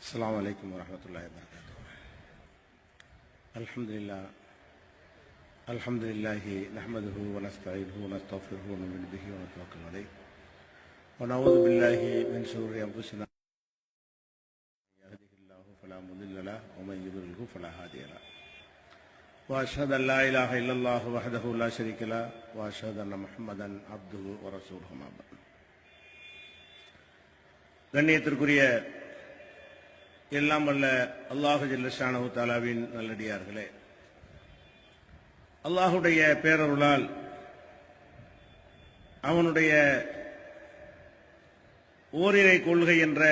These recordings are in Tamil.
السلام عليكم ورحمة الله وبركاته. الحمد لله نحمده ونستعينه ونستغفره ونؤمن به ونتوكل عليه ونعوذ بالله من شرور أنفسنا من يهده الله فلا مضل له ومن يضلله فلا هادي له وأشهد أن لا إله إلا الله وحده لا شريك له وأشهد أن محمدا عبده ورسوله أما بعد. கண்ணியத்திற்குரிய எல்லாம் வல்ல அல்லாஹு ஜல்ல ஷானஹு தஆலாவின் நல்லடியார்களே, அல்லாஹுடைய பேரருளால் அவனுடைய ஓரிரை கொள்கை என்ற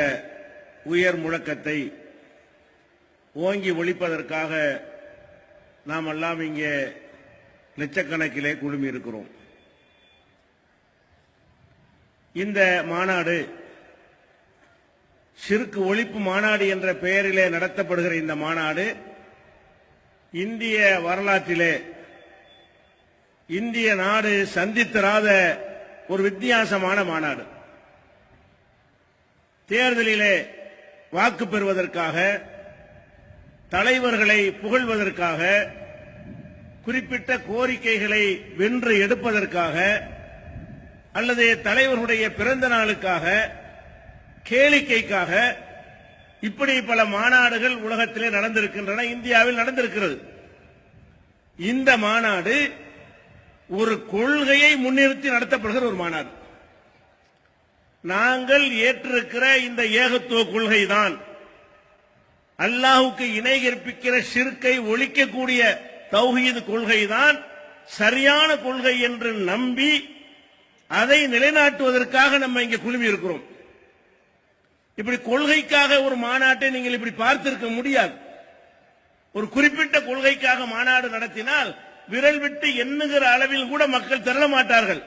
உயர் முழக்கத்தை ஓங்கி ஒழிப்பதற்காக நாம் எல்லாம் இங்கே லட்சக்கணக்கிலே குழுமி இருக்கிறோம். இந்த மாநாடு ஷிர்க் ஒழிப்பு மாநாடு என்ற பெயரிலே நடத்தப்படுகிற இந்த மாநாடு இந்திய வரலாற்றிலே இந்திய நாடு சந்தித்திராத ஒரு வித்தியாசமான மாநாடு. தேர்தலிலே வாக்கு பெறுவதற்காக, தலைவர்களை புகழ்வதற்காக, குறிப்பிட்ட கோரிக்கைகளை வென்று எடுப்பதற்காக அல்லது தலைவர்களுடைய பிறந்த நாளுக்காக, கேளிக்கைக்காக இப்படி பல மாநாடுகள் உலகத்திலே நடந்திருக்கின்றன, இந்தியாவில் நடந்திருக்கிறது. இந்த மாநாடு ஒரு கொள்கையை முன்னிறுத்தி நடத்தப்படுகிற ஒரு மாநாடு. நாங்கள் ஏற்றிருக்கிற இந்த ஏகத்துவ கொள்கைதான், அல்லாஹுக்கு இணை கற்பிக்கிற ஷிர்கை ஒழிக்கக்கூடிய தௌஹீத் கொள்கைதான் சரியான கொள்கை என்று நம்பி அதை நிலைநாட்டுவதற்காக நம்ம இங்கே குழுமி இருக்கிறோம். இப்படி கொள்கைக்காக ஒரு மாநாட்டை நீங்கள் இப்படி பார்த்திருக்க முடியாது. ஒரு குறிப்பிட்ட கொள்கைக்காக மாநாடு நடத்தினால் விரல் விட்டு எண்ணுகிற அளவில் கூட மக்கள் திரள மாட்டார்கள்.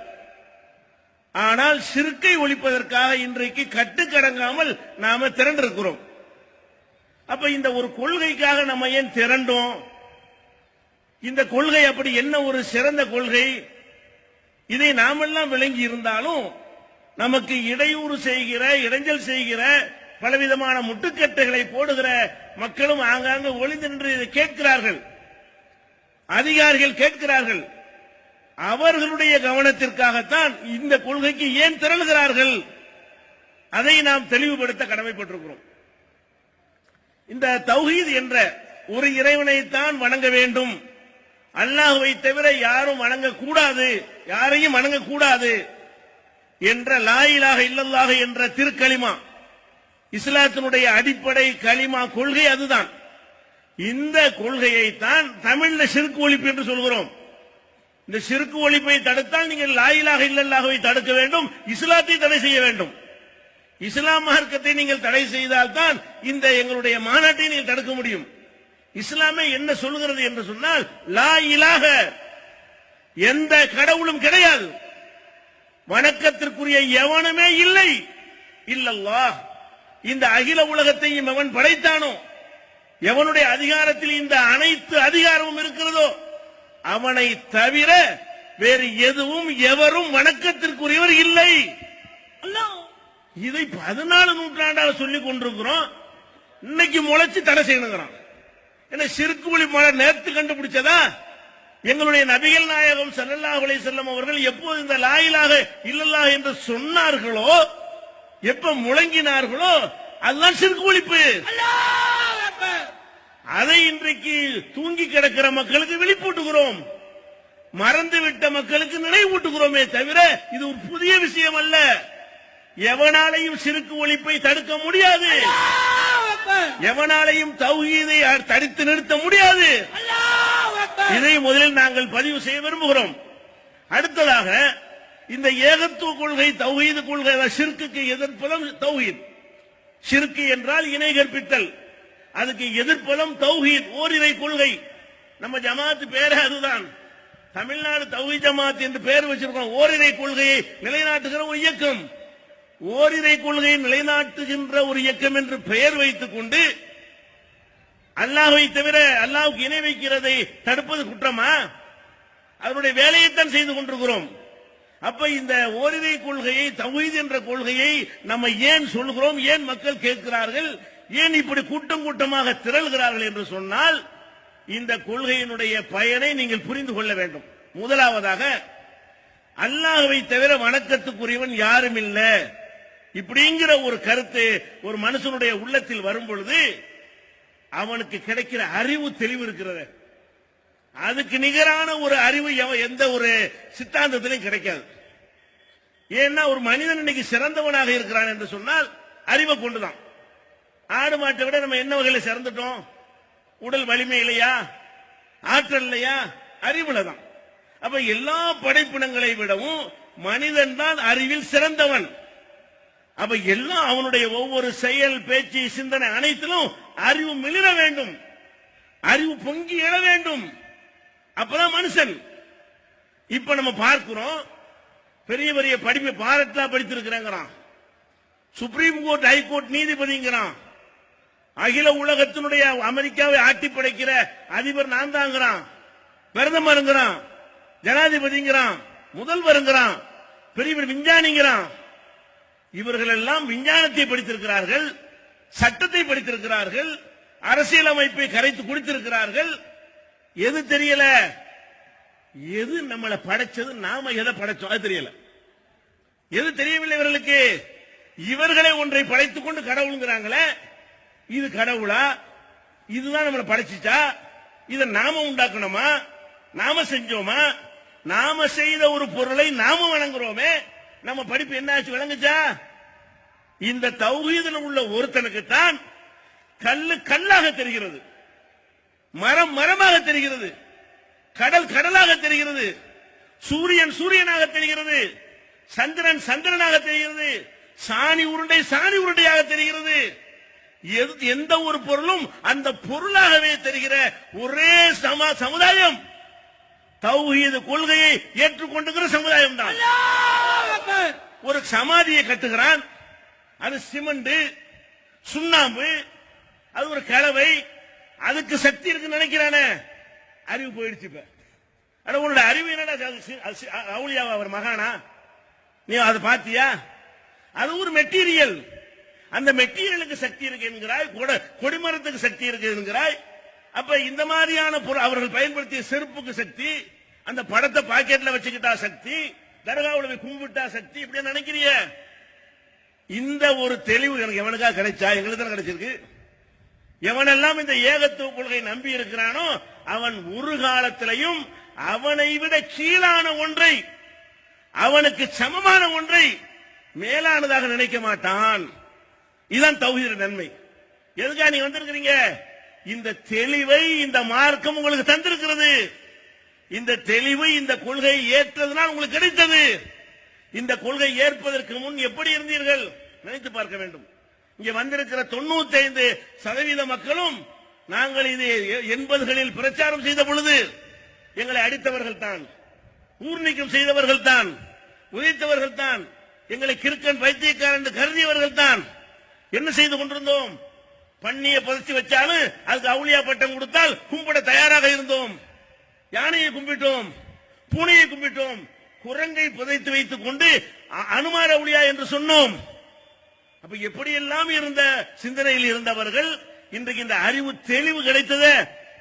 ஆனால் ஷிர்கை ஒழிப்பதற்காக இன்றைக்கு கட்டுக்கடங்காமல் நாம திரண்டிருக்கிறோம். அப்ப இந்த ஒரு கொள்கைக்காக நம்ம ஏன் திரண்டோம்? இந்த கொள்கை அப்படி என்ன ஒரு சிறந்த கொள்கை? இதை நாமெல்லாம் விளங்கி இருந்தாலும் நமக்கு இடையூறு செய்கிற, இடைஞ்சல் செய்கிற, பலவிதமான முட்டுக்கட்டைகளை போடுகிற மக்களும் ஆங்காங்கு ஒளிந்து கேட்கிறார்கள், அதிகாரிகள் கேட்கிறார்கள். அவர்களுடைய கவனத்திற்காகத்தான் இந்த கொள்கைக்கு ஏன் திரளுகிறார்கள், அதை நாம் தெளிவுபடுத்த கடமைப்பட்டிருக்கிறோம். இந்த தௌஹீத் என்ற ஒரு இறைவனைத்தான் வணங்க வேண்டும், அல்லாஹ்வை தவிர யாரும் வணங்கக்கூடாது, யாரையும் வணங்கக்கூடாது என்ற லா இலாஹ இல்லல்லாஹ் என்ற திருக்கலிமா, இஸ்லாத்தினுடைய அடிப்படை கலிமா கொள்கை அதுதான். இந்த கொள்கையை தான் தமிழ்ல ஷிர்க் ஒழிப்பு என்று சொல்கிறோம். இந்த ஷிர்க் ஒழிப்பை தடுத்தால் நீங்கள் லா இலாஹ இல்லல்லாஹ்வை தடுக்க வேண்டும், இஸ்லாத்தை தடை செய்ய வேண்டும். இஸ்லாம் மார்க்கத்தை நீங்கள் தடை செய்தால் தான் இந்த எங்களுடைய மாநாட்டை நீங்கள் தடுக்க முடியும். இஸ்லாமே என்ன சொல்கிறது என்று சொன்னால், லா இலாஹ, எந்த கடவுளும் கிடையாது, வணக்கத்திற்குரிய எவனுமே இல்லை, இல்லல்லாஹ், இந்த அகில உலகத்தையும் எவன் படைத்தானோ, எவனுடைய அதிகாரத்தில் இந்த அனைத்து அதிகாரமும் இருக்கிறதோ அவனை தவிர வேறு எதுவும் எவரும் வணக்கத்திற்குரியவர் இல்லை. இதை 14 நூற்றாண்டாக சொல்லிக் கொண்டிருக்கிறோம். இன்னைக்கு முளைச்சு தடை செய்யணுங்கிறான். என்ன ஷிர்க் ஒழிப்பு நேர்த்து கண்டுபிடிச்சதா? எங்களுடைய நபிகள் நாயகம் ஸல்லல்லாஹு அலைஹி வஸல்லம் அவர்கள் எப்போது இந்த லா இலாஹ இல்லல்லாஹ் என்று சொன்னார்களோ, எப்ப முழங்கினார்களோ, அதுதான் ஷிர்க் ஒழிப்பு. அதை இன்றைக்கு தூங்கி கிடக்கிற மக்களுக்கு விழிப்பூட்டுகிறோம், மறந்துவிட்ட மக்களுக்கு நினைவூட்டுகிறோமே தவிர இது ஒரு புதிய விஷயம் அல்ல. எவனாலையும் ஷிர்க் ஒழிப்பை தடுக்க முடியாது, எவனாலையும் தௌஹீதை தடுத்து நிறுத்த முடியாது. இதை முதலில் நாங்கள் பதிவு செய்ய விரும்புகிறோம். அடுத்ததாக, இந்த ஏகத்துவ கொள்கை தௌஹீத் கொள்கை, ஷிர்க்குக்கு எதிர்ப்புலம் தௌஹீத். ஷிர்க் என்றால் இணை கற்பித்தல், அதுக்கு எதிர்ப்புலம் தௌஹீத், ஓரிரை கொள்கை. நம்ம ஜமாத் பேரே அதுதான், தமிழ்நாடு தௌஹீத் ஜமாத் என்று பெயர் வச்சிருக்கோம். ஓரிரை கொள்கையை நிலைநாட்டுகிற ஒரு இயக்கம், ஓரிரை கொள்கையை நிலைநாட்டுகின்ற ஒரு இயக்கம் என்று பெயர் வைத்துக் கொண்டு அல்லாஹ்வை தவிர அல்லாஹ்வுக்கு இணை வைக்கிறதை தடுப்பது குற்றமா? அதனுடைய வேலையைத்தான் செய்து கொண்டிருக்கிறோம். அப்ப இந்த ஓரிரை கொள்கையை, தௌஹீத் என்ற கொள்கையை நம்ம ஏன் சொல்கிறோம், ஏன் மக்கள் கேட்கிறார்கள், ஏன் இப்படி கூட்டம் கூட்டமாக திரள்கிறார்கள் என்று சொன்னால் இந்த கொள்கையினுடைய பயனை நீங்கள் புரிந்து கொள்ள வேண்டும். முதலாவதாக, அல்லாஹ்வை தவிர வணக்கத்துக்குரியவன் யாரும் இல்ல இப்படிங்கிற ஒரு கருத்து ஒரு மனுஷனுடைய உள்ளத்தில் வரும் பொழுது அவனுக்கு கிடைக்கிற அறிவு தெளிவு இருக்கிறது. அதுக்கு நிகரான ஒரு அறிவு எந்த ஒரு சித்தாந்தத்திலும் கிடைக்காது. ஏன்னா ஒரு மனிதன் இன்னைக்கு சிறந்தவனாக இருக்கிறான் என்று சொன்னால் அறிவை கொண்டுதான். ஆடு மாட்டை விட நம்ம என்ன வகையில சிறந்துட்டோம்? உடல் வலிமை இல்லையா, ஆற்றல் இல்லையா, அறிவுல தான். அப்ப எல்லா படைப்பினங்களை விடவும் மனிதன் தான் அறிவில் சிறந்தவன். அப்ப எல்லாம் அவனுடைய ஒவ்வொரு செயல், பேச்சு, சிந்தனை அனைத்திலும் அறிவு மிளிர வேண்டும், அறிவு பொங்கி எழ வேண்டும். அப்பதான் மனுஷன். இப்ப நம்ம பார்க்கிறோம், பெரிய பெரிய படிப்பு பாரட்லா படித்திருக்கிறான், சுப்ரீம் கோர்ட் ஹைகோர்ட் நீதிபதிங்கிறான், அகில உலகத்தினுடைய அமெரிக்காவை ஆட்டி படைக்கிற அதிபர் நான் தாங்கிறான், பிரதமருங்கிறான், ஜனாதிபதிங்கிறான், முதல்வருங்கிறான், பெரிய பெரிய விஞ்ஞானிங்கிறான். இவர்கள் எல்லாம் விஞ்ஞானத்தை படித்திருக்கிறார்கள், சட்டத்தை படித்திருக்கிறார்கள், அரசியலமைப்பை கரைத்து குடித்திருக்கிறார்கள். எது தெரியல? எது நம்மளை படைச்சது, நாம எதை படைச்சோம் அது தெரியல. எது தெரியவில்லை இவர்களுக்கு. இவர்களை ஒன்றை படைத்துக் கொண்டு கடவுளுங்கிறாங்களே, இது கடவுளா? இதுதான் நம்மளை படைச்சிச்சா? இதை நாம உண்டாக்கணுமா? நாம செஞ்சோமா? நாம செய்த ஒரு பொருளை நாம வணங்குறோமே, நம்ம படிப்பு என்ன ஆச்சு? விளங்குச்சா? இந்த தௌஹீதில் உள்ள ஒருத்தனுக்கு தான் கல்லு கல்லாக தெரிகிறது, மரம் மரமாக தெரிகிறது, கடல் கடலாக தெரிகிறது, சூரியன் சூரியனாக தெரிகிறது, சந்திரன் சந்திரனாக தெரிகிறது, சாணி உருண்டை சாணி உருண்டையாக தெரிகிறது. எந்த ஒரு பொருளும் அந்த பொருளாகவே தெரிகிற ஒரே சமுதாயம் தௌஹீது கொள்கையை ஏற்றுக்கொண்டுகிற சமுதாயம் தான். ஒரு சமாதியை கட்டுகிறான், அது சிமெண்ட், சுண்ணாம்பு, அது ஒரு கலவை, அதுக்கு சக்தி இருக்கு நினைக்கிறானே, அறிவு போயிடுச்சு. இப்ப அட உன்னோட அறிவு என்னடா? அவுலியாவா அவர் மகானா? நீ அதை பாத்தியா? அது ஒரு மெட்டீரியல், அந்த மெட்டீரியலுக்கு சக்தி இருக்கு என்கிறாய், கொடிமரத்துக்கு சக்தி இருக்கு என்கிறாய். அப்ப இந்த மாதிரியான பொருள் அவர்கள் பயன்படுத்திய செருப்புக்கு சக்தி, அந்த படத்தை பாக்கெட்ல வச்சுக்கிட்டா சக்தி, தர்காவுல கும்பிட்டா சக்தி, இப்படி நினைக்கிறிய? இந்த ஒரு தெளிவு எனக்கு எவனுக்கா கிடைச்சா? எங்களுக்கு தான் கிடைச்சிருக்கு. எவனெல்லாம் இந்த ஏகத்துவ கொள்கை நம்பி இருக்கிறானோ அவன் ஒரு காலத்திலையும் அவனை விட கீழான ஒன்றை, அவனுக்கு சமமான ஒன்றை மேலானதாக நினைக்க மாட்டான். இதுதான் தௌஹீது நன்மை. எதுக்கா நீங்க வந்திருக்கிறீங்க? இந்த தெளிவை இந்த மார்க்கம் உங்களுக்கு தந்திருக்கிறது. இந்த தெளிவு இந்த கொள்கையை ஏற்றதனால் உங்களுக்கு கிடைத்தது. இந்த கொள்கை ஏற்பதற்கு முன் எப்படி இருந்தீர்கள் நினைத்து பார்க்க வேண்டும். இங்க வந்திருக்கிற 95% மக்களும் நாங்கள் இது 80களில் பிரச்சாரம் செய்த பொழுது எங்களை அடித்தவர்கள் தான், ஊர்நீக்கம் செய்தவர்கள் தான், உதைத்தவர்கள் தான், எங்களை கிறுக்கன் பைத்தியக்காரன் என்று கருதியவர்கள் தான். என்ன செய்து கொண்டிருந்தோம்? பண்ணியை புதைச்சி வச்சாலும் அதுக்கு அவுளியா பட்டம் கொடுத்தால் கும்பிட தயாராக இருந்தோம். யானையை கும்பிட்டோம், பூனையை கும்பிட்டோம், குரங்கை புதைத்து வைத்துக் கொண்டு அனுமார அவுளியா என்று சொன்னோம். அப்ப எப்படியெல்லாம் இருந்த சிந்தனையில் இருந்தவர்கள் இன்றைக்கு இந்த அறிவு தெளிவு கிடைத்தது,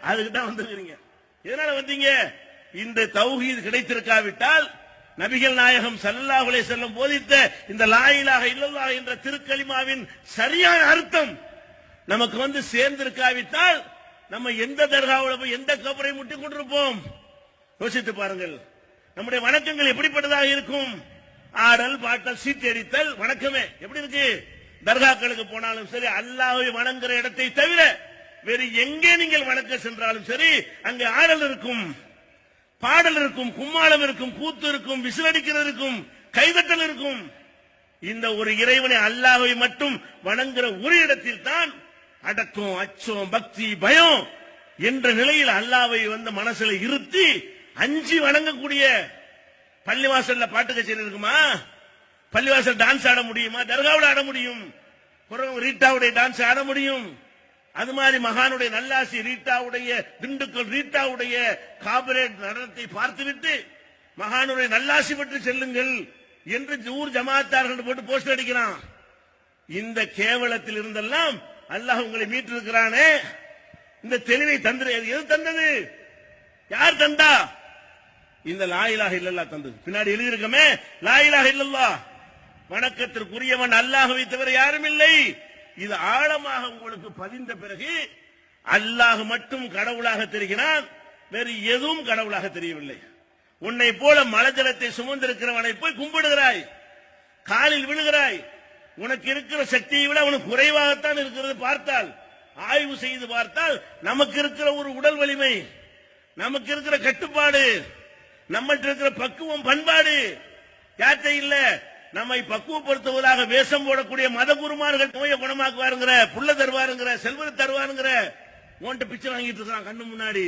அதுக்கு தான் வந்திருக்கிறீங்க. எதனால வந்தீங்க? இந்த தௌஹீத் கிடைத்திருக்காவிட்டால் நபிகள் நாயகம் ஸல்லல்லாஹு அலைஹி வஸல்லம் போதித்த இந்த லா இலாஹ இல்லல்லாஹ் என்ற திருக்கலிமாவின் சரியான அர்த்தம் நமக்கு சேர்ந்திருக்காவிட்டால் நம்ம எந்த தர்காவுல போய் எந்த கபரை முட்டி கொண்டிருப்போம்? யோசித்து பாருங்கள். நம்முடைய வணக்கங்கள் எப்படிப்பட்டதாக இருக்கும்? ஆடல், பாட்டல், சீட்டடித்தல் வணக்கமே எப்படி இருக்கு? தர்காக்களுக்கு போனாலும் சரி, அல்லாஹ்வை வணங்குற இடத்தை தவிர வேறு எங்கே நீங்கள் வணக்க சென்றாலும் சரி, அங்கே ஆடல் இருக்கும், பாடல் இருக்கும், கும்மாளம் இருக்கும், கூத்து இருக்கும், விசிலடிக்கிறது இருக்கும், கைதட்டல் இருக்கும். இந்த ஒரு இறைவனை அல்லாஹ்வை மட்டும் வணங்குற ஒரு இடத்தில் தான் அடக்கம், அச்சம், பக்தி, பயம் என்ற நிலையில் அல்லாஹ்வை மனசுல இருத்தி அஞ்சி வணங்கக்கூடிய. பள்ளிவாசல்ல பாட்டு கச்சேரி இருக்குமா? பள்ளிவாசல் டான்ஸ் ஆட முடியுமா? தர்காவில் ஆட முடியும். ரீட்டாவுடைய டான்ஸ் ஆட முடியும். அது மாதிரி மகானுடைய நல்லாசி ரீட்டாவுடைய, திண்டுக்கல் ரீட்டாவுடைய காபரேட் நடனத்தை பார்த்துவிட்டு மகானுடைய நல்லாசி பற்றி செல்லுங்கள் என்று ஊர் ஜமாத்தார்கள் போட்டு போஸ்டர் அடிக்கிறான். இந்த கேவலத்தில் இருந்தெல்லாம் அல்லாஹ் உங்களை மீட்டிருக்கிறானே, இந்த தெளிவை தந்தது எது தந்தது? யார் தந்தா? இந்த லா இலாஹ இல்லல்லாஹ் தந்தது. பின்னாடி எழுதியிருக்கமே லா இலாஹ இல்லல்லாஹ், வணக்கத்திற்குரியவன் அல்லாஹ்வை தவிர யாரும் இல்லை. இது ஆழமாக உங்களுக்கு பதிந்த பிறகு அல்லாஹ் மட்டும் கடவுளாக தெரிகிறான், வேறு எதுவும் கடவுளாக தெரியவில்லை. உன்னை போல மலஜலத்தை சுமந்திருக்கிறவனை போய் கும்பிடுகிறாய், காலில் விழுகிறாய். உனக்கு இருக்கிற சக்தியை விட அவனுக்கு குறைவாகத்தான் இருக்கிறது. பார்த்தால், ஆய்வு செய்து பார்த்தால், நமக்கு இருக்கிற ஒரு உடல் வலிமை, நமக்கு இருக்கிற கட்டுப்பாடு, நம்மகிட்ட இருக்கிற பக்குவம், பண்பாடு யார்கிட்ட இல்ல. நம்மை பக்குவப்படுத்துவதாக வேஷம் போடக்கூடிய மத குருமார்கள் நோயை குணமாக்குவாருங்கிற, புள்ள தருவாருங்கிற, செல்வத்தை தருவாருங்கிற, உன்கிட்ட பிச்சை வாங்கிட்டு இருக்கிறான் கண்ணு முன்னாடி.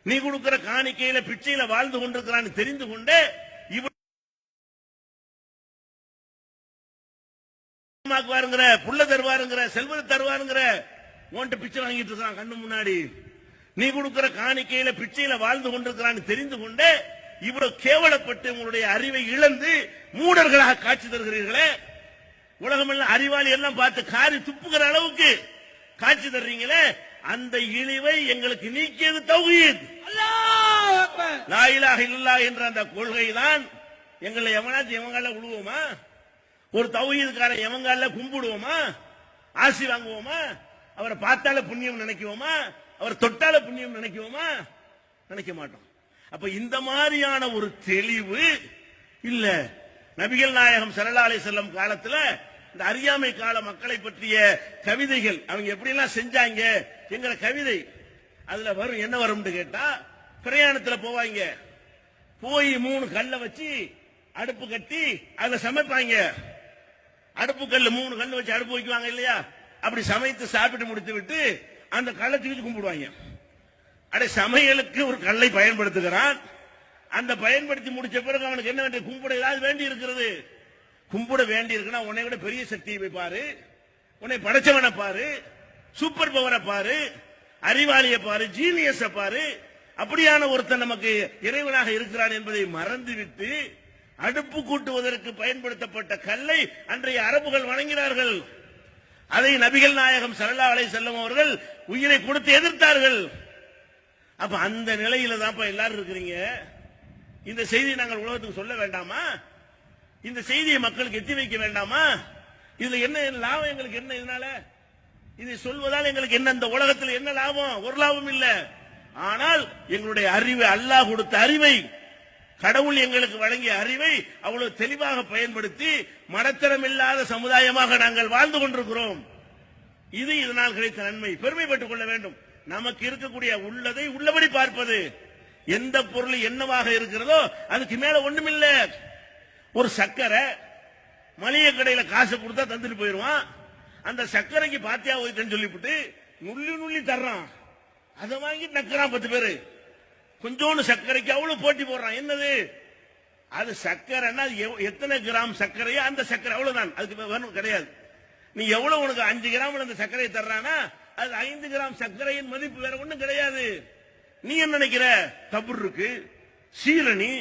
நீ கொடுக்கிற காணிக்கையில பிச்சையில வாழ்ந்து கொண்டிருக்கிறான்னு தெரிந்து கொண்டே இவருங்கிற, புள்ள தருவாருங்கிற, செல்வத்தை தருவாருங்கிற, உன்கிட்ட பிச்சை வாங்கிட்டு இருக்கிறான் கண்ணு முன்னாடி. நீ கொடுக்கிற காணிக்கையில பிச்சையில வாழ்ந்து கொண்டிருக்கிறான்னு தெரிந்து கொண்டே இவ்வளவு கேவலப்பட்டு உங்களுடைய அறிவை இழந்து மூடர்களாக காட்சி தருகிறீர்களே. உலகமெல்லாம் அறிவாளி எல்லாம் பார்த்து காரி துப்புகிற அளவுக்கு காட்சி தர்றீங்களே, அந்த இழிவை எங்களுக்கு நீக்கியது தௌஹீத். லா இலாஹ இல்லல்லாஹ் என்ற அந்த கொள்கை தான். எங்களை எவனாச்சும் எவங்கால விழுவோமா? ஒரு தௌஹீத்காரன் எவங்கால கும்பிடுவோமா? ஆசி வாங்குவோமா? அவரை பார்த்தால புண்ணியம் நினைக்குவோமா? அவர் தொட்டால புண்ணியம் நினைக்குவோமா? நினைக்க மாட்டோம். அப்ப இந்த மாதிரியான ஒரு தெளிவு இல்ல. நபிகள் நாயகம் ஸல்லல்லாஹு அலைஹி வஸல்லம் காலத்துல இந்த அறியாமை கால மக்களை பற்றிய கவிதைகள் அவங்க எப்படி எல்லாம் செஞ்சாங்க என்கிற கவிதை அதுல வரும். என்ன வரும்னு கேட்டா, பிரயாணத்துல போவாங்க, போய் 3 கல்லை வச்சு அடுப்பு கட்டி அதுல சமைப்பாங்க. அடுப்பு கல்லு 3 கல்லு வச்சு அடுப்பு வைக்குவாங்க இல்லையா? அப்படி சமைத்து சாப்பிட்டு முடித்து விட்டு அந்த கல்லை தூக்கி கும்பிடுவாங்க. அட, சமையலுக்கு ஒரு கல்லை பயன்படுத்துகிறான். அந்த பயன்படுத்தி முடிச்ச பிறகு அவனுக்கு என்ன வேண்டிய? கும்பிட ஏதாவது வேண்டி இருக்கிறது. கும்பிட வேண்டி இருக்குன்னா உன்னை விட பெரிய சக்தியை பாரு, உன்னை படைச்சவனை பாரு, சூப்பர் பவரை பாரு, அறிவாளியை பாரு, ஜீனியஸை பாரு. அப்படியான ஒருத்தன் நமக்கு இறைவனாக இருக்கிறான் என்பதை மறந்துவிட்டு அடுப்பு கூட்டுவதற்கு பயன்படுத்தப்பட்ட கல்லை அன்றைய அரபுகள் வணங்கினார்கள். அதை நபிகள் நாயகம் ஸல்லல்லாஹு அலைஹி வஸல்லம் அவர்கள் உயிரை கொடுத்து எதிர்த்தார்கள். அப்ப அந்த நிலையில தான் எல்லாரும் இருக்கிறீங்க. இந்த செய்தியை நாங்கள் உலகத்துக்கு சொல்ல வேண்டாமா? இந்த செய்தியை மக்களுக்கு எத்தி வைக்க வேண்டாமா? இதுல என்ன லாபம் எங்களுக்கு? என்ன இதனால? இதை சொல்வதால் எங்களுக்கு என்ன? இந்த உலகத்தில் என்ன லாபம்? ஒரு லாபம் இல்ல. ஆனால் எங்களுடைய அறிவை, அல்லாஹ் கொடுத்த அறிவை, கடவுள் எங்களுக்கு வழங்கிய அறிவை அவ்வளவு தெளிவாக பயன்படுத்தி மடத்தரம் இல்லாத சமுதாயமாக நாங்கள் வாழ்ந்து கொண்டிருக்கிறோம். இது இதனால் கிடைத்த நன்மை. பெருமைப்பட்டுக் கொள்ள வேண்டும். நமக்கு இருக்கக்கூடிய உள்ளதை உள்ளபடி பார்ப்பது. எந்த பொருள் என்னவாக இருக்கிறதோ அதுக்கு மேல ஒண்ணுமில்ல. ஒரு சக்கரை மளிகை கடையில காசு கொடுத்தா தந்துட்டு போயிருவான். அந்த சக்கரைக்கு பாத்தியா போயிட்டேன்னு சொல்லிவிட்டு நுள்ளி நுள்ளி தர்றான். அதை வாங்கி நக்கிறான் 10 பேரு. கொஞ்சோண்டு சர்க்கரைக்கு அவ்வளவு போட்டி போடுறான். என்னது அது? சர்க்கரைன்னா எத்தனை கிராம் சர்க்கரையோ அந்த சர்க்கரை அவ்வளவுதான், அதுக்கு வேணும் கிடையாது. நீ எவ்வளவு உனக்கு 5 கிராம் அந்த சர்க்கரையை தர்றானா அது 5 கிராம் சர்க்கரையின் மதிப்பு, வேற ஒண்ணும் கிடையாது. நீ என்ன நினைக்கிற? கபர் இருக்கு, சீரணி,